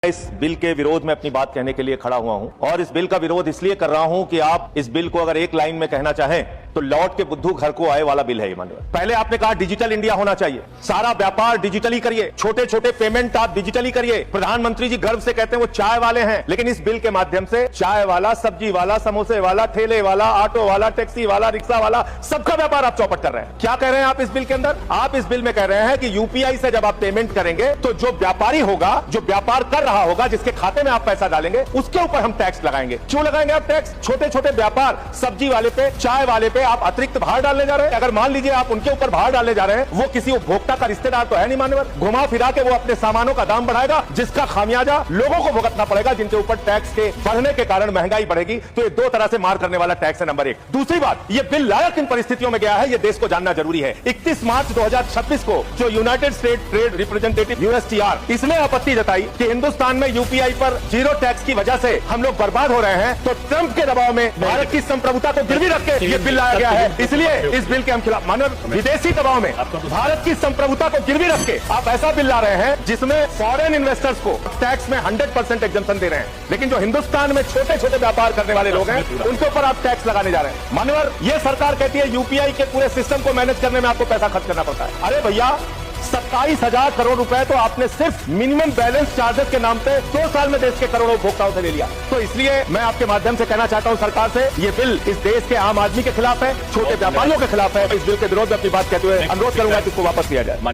इस बिल के विरोध में अपनी बात कहने के लिए खड़ा हुआ हूं और इस बिल का विरोध इसलिए कर रहा हूं कि आप इस बिल को अगर एक लाइन में कहना चाहें तो लौट के बुद्धू घर को आए वाला बिल है ये। मानव पहले आपने कहा डिजिटल इंडिया होना चाहिए, सारा व्यापार डिजिटली करिए, छोटे छोटे पेमेंट आप डिजिटली करिए। प्रधानमंत्री जी गर्व से कहते हैं वो चाय वाले हैं, लेकिन इस बिल के माध्यम से चाय वाला, सब्जी वाला, समोसे वाला, ठेले वाला, ऑटो वाला, टैक्सी वाला, रिक्शा वाला, सबका व्यापार आप चौपट कर रहे हैं। क्या कह रहे हैं आप इस बिल के अंदर? आप इस बिल में कह रहे हैं कि यूपीआई से जब आप पेमेंट करेंगे तो जो व्यापारी होगा, जो व्यापार कर रहा होगा, जिसके खाते में आप पैसा डालेंगे, उसके ऊपर हम टैक्स लगाएंगे। क्यों लगाएंगे आप टैक्स? छोटे छोटे व्यापार, सब्जी वाले पे, चाय वाले पे आप अतिरिक्त भार डालने जा रहे हैं। अगर मान लीजिए आप उनके ऊपर भार डालने जा रहे हैं, वो किसी उपभोक्ता का रिश्तेदार तो है नहीं मान्यवर, घुमा फिरा के वो अपने सामानों का दाम बढ़ाएगा, जिसका खामियाजा लोगों को भुगतना पड़ेगा, जिनके ऊपर टैक्स के बढ़ने के कारण महंगाई बढ़ेगी। तो ये दो तरह से मार करने वाला टैक्स है, नंबर एक। दूसरी बात, ये बिल लायक किन परिस्थितियों में गया है, ये देश को जानना जरूरी है। 31 मार्च 2026 को जो United state trade representative USTR, इसने आपत्ति जताई कि हिंदुस्तान में यूपीआई पर जीरो टैक्स की वजह से हम लोग बर्बाद हो रहे हैं, तो ट्रंप के दबाव में भारत की संप्रभुता को गिरवी रख के ये बिल लाया गया है। इसलिए इस बिल के हम खिलाफ। मानव विदेशी दबाव में भारत की संप्रभुता को गिरवी रख के आप ऐसा बिल ला रहे हैं जिसमें फॉरेन इन्वेस्टर्स को टैक्स में 100% एग्जम्पशन दे रहे हैं, लेकिन जो हिंदुस्तान में छोटे छोटे व्यापार करने वाले लोग हैं उनके ऊपर आप टैक्स लगाने जा रहे हैं। मानवर ये सरकार कहती है यूपीआई के पूरे सिस्टम को मैनेज करने में आपको पैसा खर्च करना पड़ता है। अरे भैया, 27,000 करोड़ रुपए तो आपने सिर्फ मिनिमम बैलेंस चार्जेस के नाम पे 2 साल में देश के करोड़ों उपभोक्ताओं से ले लिया। तो इसलिए मैं आपके माध्यम से कहना चाहता हूं सरकार से, ये बिल इस देश के आम आदमी के खिलाफ है, छोटे व्यापारियों के खिलाफ है। इस बिल के विरोध में अपनी बात कहते हुए अनुरोध करूंगा कि इसको वापस लिया जाए।